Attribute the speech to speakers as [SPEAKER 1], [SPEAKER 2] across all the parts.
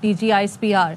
[SPEAKER 1] DG ISPR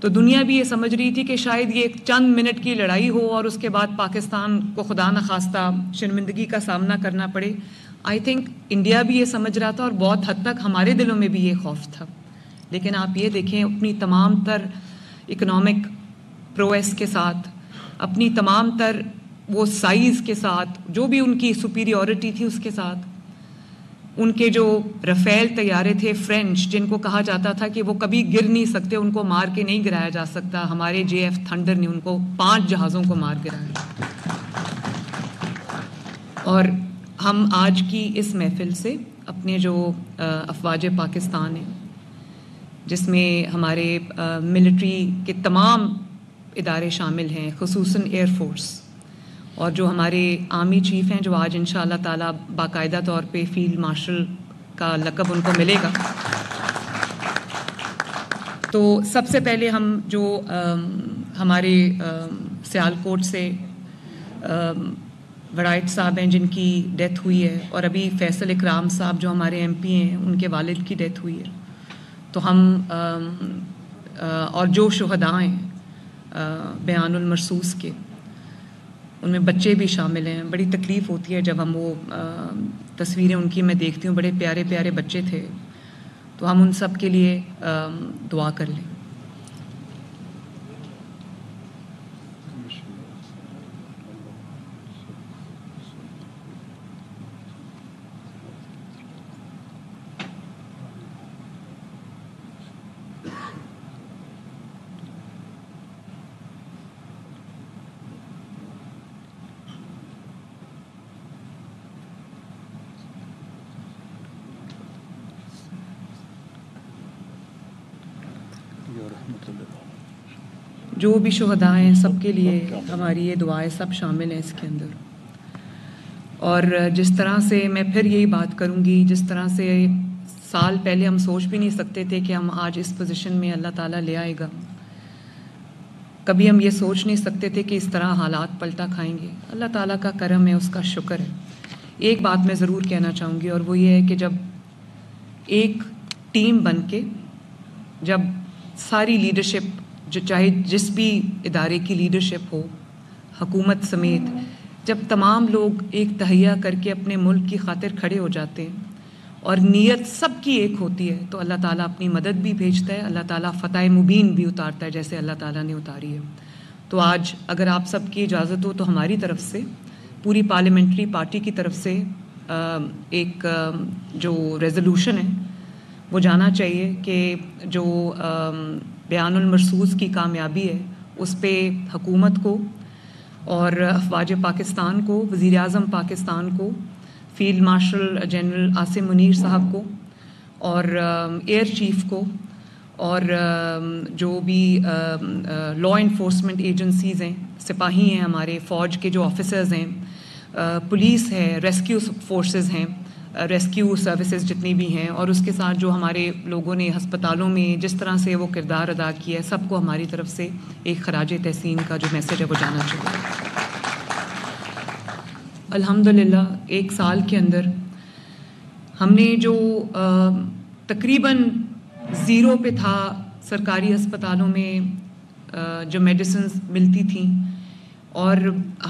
[SPEAKER 2] تو دنیا بھی یہ سمجھ رہی تھی کہ شاید یہ ایک چند منٹ کی لڑائی ہو اور اس کے بعد پاکستان کو خدا نخواستہ شرمندگی کا سامنا کرنا پڑے. آئی تھنک انڈیا بھی یہ سمجھ رہا تھا اور بہت حد تک ہمارے دلوں میں بھی یہ خوف تھا. لیکن آپ یہ دیکھیں اپنی تمام تر اکنامک پرویس کے ساتھ, اپنی تمام تر وہ سائز کے ساتھ, جو بھی ان کی سپیریورٹی تھی اس کے ساتھ, ان کے جو رفیل طیارے تھے فرینچ, جن کو کہا جاتا تھا کہ وہ کبھی گر نہیں سکتے, ان کو مار کے نہیں گرایا جا سکتا, ہمارے JF تھنڈر نے ان کو 5 جہازوں کو مار گرایا. اور ہم آج کی اس محفل سے اپنے جو افواج پاکستان ہیں, جس میں ہمارے ملٹری کے تمام ادارے شامل ہیں, خصوصاً ایئر فورس, اور جو ہمارے آرمی چیف ہیں جو آج انشاءاللہ تعالیٰ باقاعدہ طور پہ فیلڈ مارشل کا لقب ان کو ملے گا. تو سب سے پہلے ہم جو ہمارے سیالکوٹ سے وڑائٹ صاحب ہیں جن کی ڈیتھ ہوئی ہے, اور ابھی فیصل اکرام صاحب جو ہمارے MP ہیں ان کے والد کی ڈیتھ ہوئی ہے, تو ہم اور جو شہداء ہیں بیان المرصوص کے, ان میں بچے بھی شامل ہیں. بڑی تکلیف ہوتی ہے جب ہم وہ تصویریں ان کی میں دیکھتی ہوں, بڑے پیارے پیارے بچے تھے. تو ہم ان سب کے لیے دعا کر لیں. جو بھی شہداء ہیں سب کے لیے ہماری یہ دعائیں سب شامل ہیں اس کے اندر. اور جس طرح سے میں پھر یہی بات کروں گی, جس طرح سے سال پہلے ہم سوچ بھی نہیں سکتے تھے کہ ہم آج اس پوزیشن میں اللہ تعالیٰ لے آئے گا. کبھی ہم یہ سوچ نہیں سکتے تھے کہ اس طرح حالات پلٹا کھائیں گے. اللہ تعالیٰ کا کرم ہے, اس کا شکر ہے. ایک بات میں ضرور کہنا چاہوں گی, اور وہ یہ ہے کہ جب ایک ٹیم بن کے, جب ساری لیڈرشپ, جو چاہے جس بھی ادارے کی لیڈرشپ ہو, حکومت سمیت, جب تمام لوگ ایک تہیہ کر کے اپنے ملک کی خاطر کھڑے ہو جاتے ہیں اور نیت سب کی ایک ہوتی ہے, تو اللہ تعالیٰ اپنی مدد بھی بھیجتا ہے, اللہ تعالیٰ فتح مبین بھی اتارتا ہے جیسے اللہ تعالیٰ نے اتاری ہے. تو آج اگر آپ سب کی اجازت ہو تو ہماری طرف سے, پوری پارلیمنٹری پارٹی کی طرف سے ایک جو ریزولوشن ہے وہ جانا چاہیے کہ جو بیان المرصوص کی کامیابی ہے اس پہ حکومت کو اور افواج پاکستان کو, وزیر اعظم پاکستان کو, field marshal general Asim Munir صاحب کو, اور ایئر چیف کو, اور جو بھی لا انفورسمنٹ ایجنسیز ہیں, سپاہی ہیں ہمارے, فوج کے جو آفیسرز ہیں, پولیس ہے, ریسکیو فورسز ہیں, ریسکیو سروسز جتنی بھی ہیں, اور اس کے ساتھ جو ہمارے لوگوں نے ہسپتالوں میں جس طرح سے وہ کردار ادا کیا ہے, سب کو ہماری طرف سے ایک خراج تحسین کا جو میسج ہے وہ جانا چاہیے. الحمدللہ ایک سال کے اندر ہم نے جو تقریباً زیرو پہ تھا سرکاری ہسپتالوں میں جو میڈیسنز ملتی تھیں, اور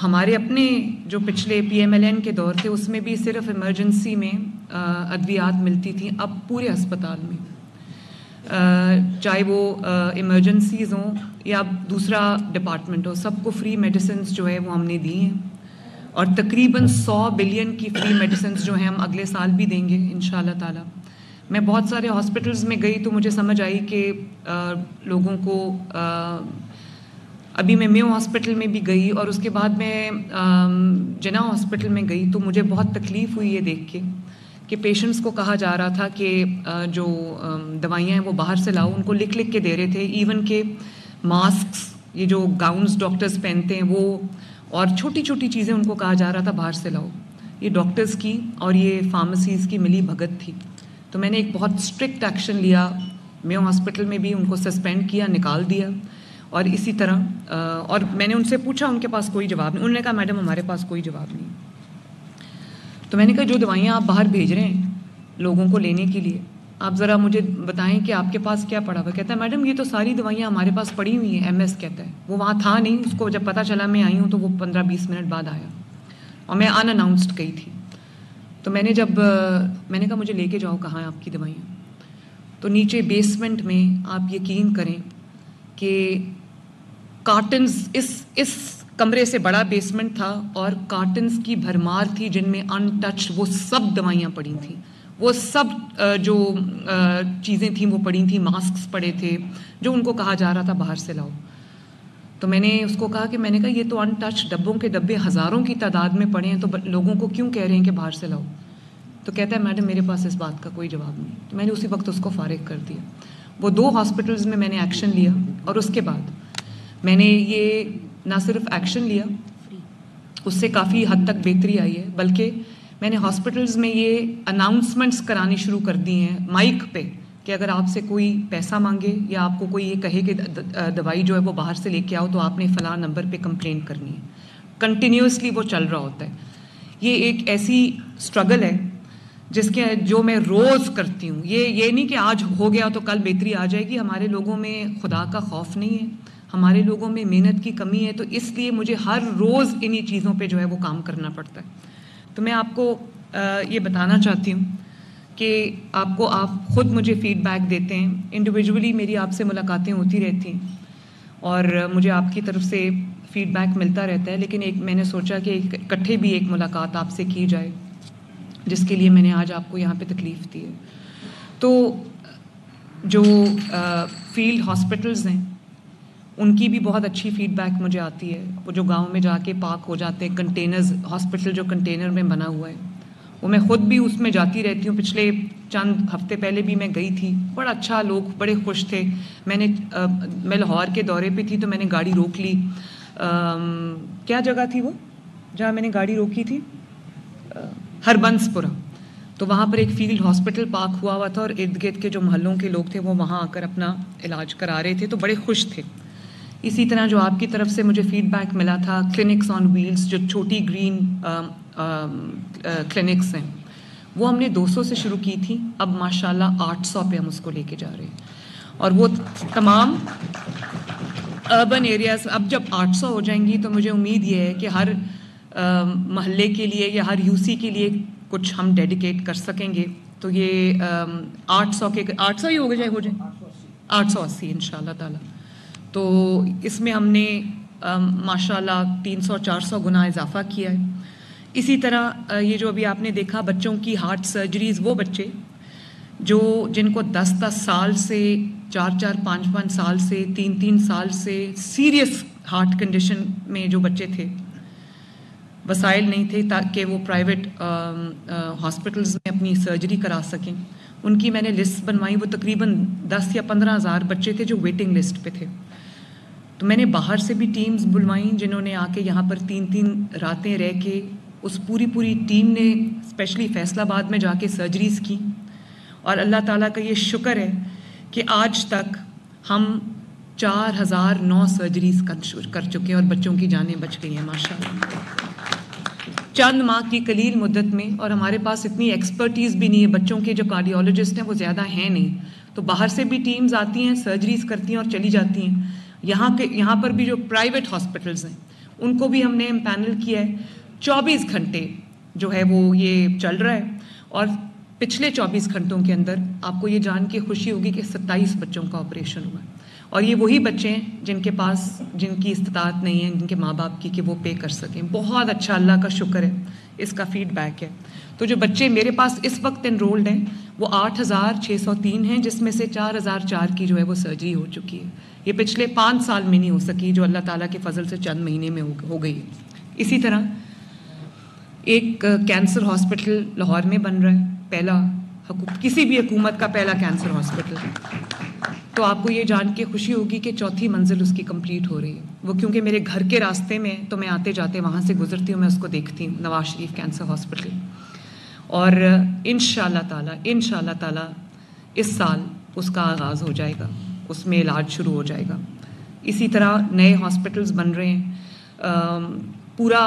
[SPEAKER 2] ہمارے اپنے جو پچھلے PMLN کے دور تھے اس میں بھی صرف ایمرجنسی میں ادویات ملتی تھیں. اب پورے ہسپتال میں, چاہے وہ ایمرجنسیز ہوں یا دوسرا ڈپارٹمنٹ ہو, سب کو فری میڈیسنز جو ہے وہ ہم نے دی ہیں, اور تقریباً 100 بلین کی فری میڈیسنز جو ہیں ہم اگلے سال بھی دیں گے انشاءاللہ تعالی. میں بہت سارے ہاسپٹلز میں گئی تو مجھے سمجھ آئی کہ لوگوں کو, ابھی میں میو ہاسپٹل میں بھی گئی اور اس کے بعد میں جنا ہاسپٹل میں گئی, تو مجھے بہت تکلیف ہوئی یہ دیکھ کے کہ پیشنٹس کو کہا جا رہا تھا کہ جو دوائیاں ہیں وہ باہر سے لاؤ. ان کو لکھ لکھ کے دے رہے تھے, ایون کہ ماسکس, یہ جو گاؤنز ڈاکٹرز پہنتے ہیں وہ, اور چھوٹی چھوٹی چیزیں ان کو کہا جا رہا تھا باہر سے لاؤ. یہ ڈاکٹرز کی اور یہ فارمیسیز کی ملی بھگت تھی. تو میں نے ایک بہت اسٹرکٹ ایکشن لیا, میو ہاسپٹل میں بھی ان کو سسپینڈ کیا, نکال دیا. اور اسی طرح اور میں نے ان سے پوچھا, ان کے پاس کوئی جواب نہیں. انہوں نے کہا میڈم ہمارے پاس کوئی جواب نہیں. تو میں نے کہا جو دوائیاں آپ باہر بھیج رہے ہیں لوگوں کو لینے کے لیے, آپ ذرا مجھے بتائیں کہ آپ کے پاس کیا پڑا ہوا. کہتا ہے میڈم یہ تو ساری دوائیاں ہمارے پاس پڑی ہوئی ہیں. MS کہتا ہے, وہ وہاں تھا نہیں, اس کو جب پتہ چلا میں آئی ہوں تو وہ 15-20 منٹ بعد آیا اور میں ان اناؤنسڈ گئی تھی. تو میں نے کہا مجھے لے کے جاؤ, کہاں ہیں آپ کی دوائیاں. تو نیچے بیسمنٹ میں آپ یقین کریں کہ کارٹنز, اس کمرے سے بڑا بیسمنٹ تھا اور کارٹنز کی بھرمار تھی جن میں ان ٹچ وہ سب دوائیاں پڑی تھیں, وہ سب جو چیزیں تھیں وہ پڑی تھیں, ماسکس پڑے تھے جو ان کو کہا جا رہا تھا باہر سے لاؤ. تو میں نے اس کو کہا یہ تو ان ٹچ ڈبوں کے ڈبے ہزاروں کی تعداد میں پڑے ہیں, تو لوگوں کو کیوں کہہ رہے ہیں کہ باہر سے لاؤ. تو کہتا ہے میڈم میرے پاس اس بات کا کوئی جواب نہیں. تو میں نے اسی وقت اس کو فارغ کر دیا. وہ 2 ہاسپٹلز میں نے ایکشن لیا اور اس کے بعد میں نے یہ نہ صرف ایکشن لیا, اس سے کافی حد تک بہتری آئی ہے, بلکہ میں نے ہاسپٹلز میں یہ اناؤنسمنٹس کرانی شروع کر دی ہیں مائک پہ کہ اگر آپ سے کوئی پیسہ مانگے یا آپ کو کوئی یہ کہے کہ دوائی جو ہے وہ باہر سے لے کے آؤ تو آپ نے فلاں نمبر پہ کمپلینٹ کرنی ہے. کنٹینیوسلی وہ چل رہا ہوتا ہے. یہ ایک ایسی اسٹرگل ہے جو میں روز کرتی ہوں. یہ نہیں کہ آج ہو گیا تو کل بہتری آ جائے گی. ہمارے لوگوں میں خدا کا خوف نہیں ہے, ہمارے لوگوں میں محنت کی کمی ہے, تو اس لیے مجھے ہر روز انہی چیزوں پہ جو ہے وہ کام کرنا پڑتا ہے. تو میں آپ کو یہ بتانا چاہتی ہوں کہ آپ خود مجھے فیڈ بیک دیتے ہیں. انڈیویجولی میری آپ سے ملاقاتیں ہوتی رہتی ہیں اور مجھے آپ کی طرف سے فیڈ بیک ملتا رہتا ہے, لیکن میں نے سوچا کہ اکٹھے بھی ایک ملاقات آپ سے کی جائے, جس کے لیے میں نے آج آپ کو یہاں پہ تکلیف دی ہے. تو جو فیلڈ ہاسپٹلز ہیں ان کی بھی بہت اچھی فیڈ بیک مجھے آتی ہے. وہ جو گاؤں میں جا کے پاک ہو جاتے ہیں کنٹینرز, ہاسپٹل جو کنٹینر میں بنا ہوا ہے, وہ میں خود بھی اس میں جاتی رہتی ہوں. پچھلے چند ہفتے پہلے بھی میں گئی تھی, بڑا اچھا, لوگ بڑے خوش تھے. میں لاہور کے دورے پہ تھی تو میں نے گاڑی روک لی. کیا جگہ تھی وہ جہاں میں نے گاڑی روکی تھی؟ ہربنس پورہ. تو وہاں پر ایک فیلڈ ہاسپٹل پاک ہوا تھا اور ارد گرد کے جو محلوں کے لوگ تھے وہ وہاں آ کر اپنا علاج کرا رہے تھے, تو بڑے خوش تھے. اسی طرح جو آپ کی طرف سے مجھے فیڈ بیک ملا تھا کلینکس آن ویلز, جو چھوٹی گرین کلینکس ہیں, وہ ہم نے 200 سے شروع کی تھی. اب ماشاءاللہ 800 پہ ہم اس کو لے کے جا رہے ہیں. اور وہ تمام اربن ایریاز, اب جب 800 ہو جائیں گی تو مجھے امید یہ ہے کہ ہر محلے کے لیے یا ہر UC کے لیے کچھ ہم ڈیڈیکیٹ کر سکیں گے. تو یہ 800 ہی ہو جائے 880 انشاءاللہ تعالی. تو اس میں ہم نے ماشاءاللہ 300-400 گنا اضافہ کیا ہے. اسی طرح یہ جو ابھی آپ نے دیکھا بچوں کی ہارٹ سرجریز, وہ بچے جن کو 10 سال سے 4-5 سال سے 3 سال سے سیریس ہارٹ کنڈیشن میں جو بچے تھے, وسائل نہیں تھے تاکہ وہ پرائیویٹ ہاسپٹلز میں اپنی سرجری کرا سکیں, ان کی میں نے لسٹ بنوائی. وہ تقریباً 10 یا 15 ہزار بچے تھے جو ویٹنگ لسٹ پہ تھے. تو میں نے باہر سے بھی ٹیمز بلوائیں جنہوں نے آ کے یہاں پر 3 راتیں رہ کے, اس پوری ٹیم نے اسپیشلی فیصل آباد میں جا کے سرجریز کی. اور اللہ تعالیٰ کا یہ شکر ہے کہ آج تک ہم 4009 سرجریز کر چکے ہیں اور بچوں کی جانیں بچ گئی ہیں ماشاءاللہ چند ماہ کی قلیل مدت میں. اور ہمارے پاس اتنی ایکسپرٹیز بھی نہیں ہے, بچوں کے جو کارڈیولوجسٹ ہیں وہ زیادہ ہیں نہیں, تو باہر سے بھی ٹیمز آتی ہیں, سرجریز کرتی ہیں اور چلی جاتی ہیں. یہاں پر بھی جو پرائیویٹ ہاسپٹلز ہیں ان کو بھی ہم نے امپینل کیا ہے. 24 گھنٹے جو ہے وہ یہ چل رہا ہے, اور پچھلے 24 گھنٹوں کے اندر آپ کو یہ جان کے خوشی ہوگی کہ 27 بچوں کا آپریشن ہوا ہے. اور یہ وہی بچے ہیں جن کی استطاعت نہیں ہے جن کے ماں باپ کی کہ وہ پے کر سکیں. بہت اچھا, اللہ کا شکر ہے, اس کا فیڈ بیک ہے. تو جو بچے میرے پاس اس وقت انرولڈ ہیں وہ 8603 ہیں, جس میں سے 4004 کی جو ہے وہ سرجری ہو چکی ہے. یہ پچھلے 5 سال میں نہیں ہو سکی, جو اللہ تعالیٰ کے فضل سے چند مہینے میں ہو گئی ہے. اسی طرح ایک کینسر ہاسپٹل لاہور میں بن رہا ہے, پہلا کسی بھی حکومت کا پہلا کینسر ہاسپٹل. تو آپ کو یہ جان کے خوشی ہوگی کہ 4تھی منزل اس کی کمپلیٹ ہو رہی ہے. وہ کیونکہ میرے گھر کے راستے میں, تو میں آتے جاتے وہاں سے گزرتی ہوں, میں اس کو دیکھتی ہوں, نواز شریف کینسر ہاسپٹل. اور انشاءاللہ تعالی اس سال اس کا آغاز ہو جائے گا, اس میں علاج شروع ہو جائے گا. اسی طرح نئے ہاسپٹلز بن رہے ہیں. پورا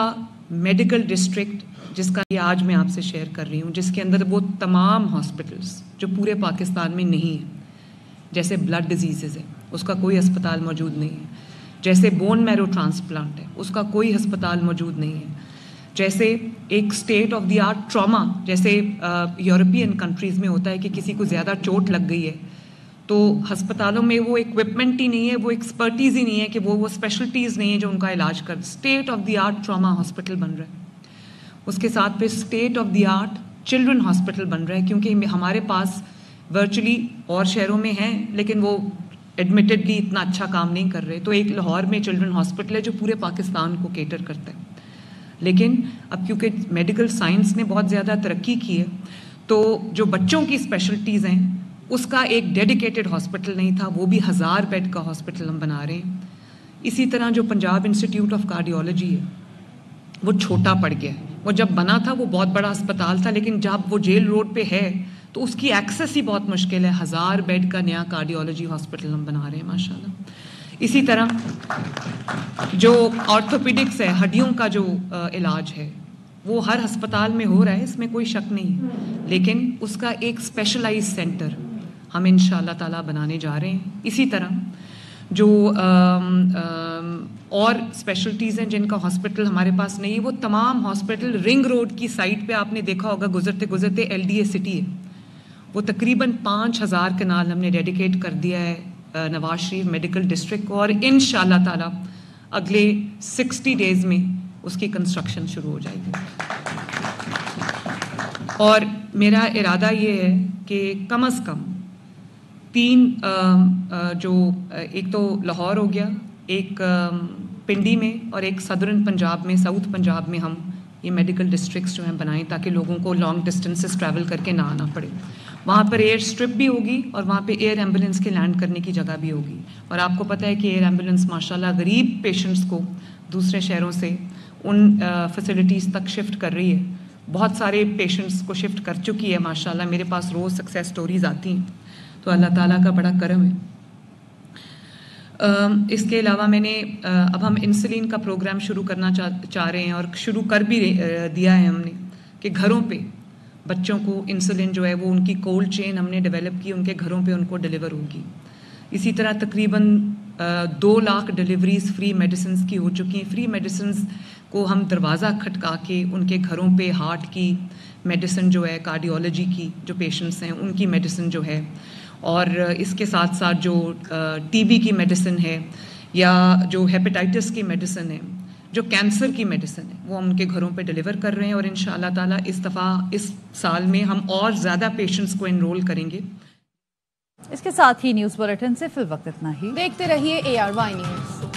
[SPEAKER 2] میڈیکل ڈسٹرکٹ جس کا یہ آج میں آپ سے شیئر کر رہی ہوں، جس کے اندر وہ تمام ہاسپٹلس جو پورے پاکستان میں نہیں ہیں، جیسے بلڈ ڈیزیزز ہے اس کا کوئی ہسپتال موجود نہیں ہے، جیسے بون میرو ٹرانسپلانٹ ہے اس کا کوئی ہسپتال موجود نہیں ہے، جیسے ایک state of the art trauma جیسے یورپین کنٹریز میں ہوتا ہے کہ کسی کو زیادہ چوٹ لگ گئی ہے تو ہسپتالوں میں وہ اکوپمنٹ ہی نہیں ہے، وہ ایکسپرٹیز ہی نہیں ہے کہ وہ اسپیشلٹیز نہیں ہیں جو ان کا علاج کر. State of the art trauma hospital بن رہا ہے، اس کے ساتھ پہ state of the art children hospital بن رہا ہے، کیونکہ ہمارے پاس ورچولی اور شہروں میں ہیں لیکن وہ ایڈمیٹڈلی اتنا اچھا کام نہیں کر رہے. تو ایک لاہور میں چلڈرن ہاسپٹل ہے جو پورے پاکستان کو کیٹر کرتا ہے، لیکن اب کیونکہ میڈیکل سائنس نے بہت زیادہ ترقی کی ہے تو جو بچوں کی اسپیشلٹیز ہیں اس کا ایک ڈیڈیکیٹڈ ہاسپٹل نہیں تھا، وہ بھی 1000 بیڈ کا ہاسپٹل ہم بنا رہے ہیں. اسی طرح جو پنجاب انسٹیٹیوٹ آف کارڈیولوجی ہے وہ چھوٹا پڑ گیا ہے. وہ جب بنا تھا وہ بہت بڑا اسپتال تھا، لیکن جب وہ جیل روڈ پہ ہے تو اس کی ایکسیس ہی بہت مشکل ہے. 1000 بیڈ کا نیا کارڈیولوجی ہاسپٹل ہم بنا رہے ہیں ماشاءاللہ. اسی طرح جو آرتھوپیڈکس ہے، ہڈیوں کا جو علاج ہے وہ ہر ہسپتال میں ہو رہا ہے، اس میں کوئی شک نہیں، لیکن اس کا ایک اسپیشلائز سینٹر ہم انشاءاللہ تعالیٰ بنانے جا رہے ہیں. اسی طرح جو اور اسپیشلٹیز ہیں جن کا ہاسپٹل ہمارے پاس نہیں ہے وہ تمام ہاسپٹل رنگ روڈ کی سائٹ پہ آپ نے دیکھا ہوگا گزرتے گزرتے LDA سٹی ہے، وہ تقریباً 5000 کنال ہم نے ڈیڈیکیٹ کر دیا ہے نواز شریف میڈیکل ڈسٹرکٹ کو، اور انشاءاللہ تعالیٰ اگلے 60 ڈیز میں اس کی کنسٹرکشن شروع ہو جائے گی. اور میرا ارادہ یہ ہے کہ کم از کم 3 جو ایک تو لاہور ہو گیا، ایک پنڈی میں اور ایک صدرن پنجاب میں، ساؤتھ پنجاب میں ہم یہ میڈیکل ڈسٹرکٹس جو ہیں بنائیں تاکہ لوگوں کو لانگ ڈسٹینسز ٹریول کر کے نہ آنا پڑے. وہاں پر ایئر اسٹرپ بھی ہوگی اور وہاں پہ ایئر ایمبولینس کے لینڈ کرنے کی جگہ بھی ہوگی. اور آپ کو پتہ ہے کہ ایئر ایمبولینس ماشاءاللہ غریب پیشنٹس کو دوسرے شہروں سے ان فیسلٹیز تک شفٹ کر رہی ہے. بہت سارے پیشنٹس کو شفٹ کر چکی ہے ماشاءاللہ، میرے پاس روز سکسیس سٹوریز آتی ہیں، تو اللہ تعالیٰ کا بڑا کرم ہے. اس کے علاوہ میں نے اب ہم انسولین کا پروگرام شروع کرنا چاہ رہے ہیں اور شروع کر بھی دیا ہے ہم نے کہ گھروں پہ بچوں کو انسولین جو ہے وہ ان کی کولڈ چین ہم نے ڈیولپ کی، ان کے گھروں پہ ان کو ڈیلیور ہوگی. اسی طرح تقریباً 2 لاکھ ڈیلیوریز فری میڈیسنز کی ہو چکی ہیں. فری میڈیسنز کو ہم دروازہ کھٹکا کے ان کے گھروں پہ ہارٹ کی میڈیسن جو ہے، کارڈیولوجی کی جو پیشنٹس ہیں ان کی میڈیسن جو ہے، اور اس کے ساتھ ساتھ جو TB کی میڈیسن ہے یا جو ہیپیٹائٹس کی میڈیسن ہے، جو کینسر کی میڈیسن ہے، وہ ہم ان کے گھروں پہ ڈیلیور کر رہے ہیں. اور انشاءاللہ تعالیٰ اس دفعہ اس سال میں ہم اور زیادہ پیشنٹس کو انرول کریں گے.
[SPEAKER 1] اس کے ساتھ ہی نیوز بلیٹن سے فی الوقت اتنا ہی.
[SPEAKER 3] دیکھتے رہیے ARY نیوز.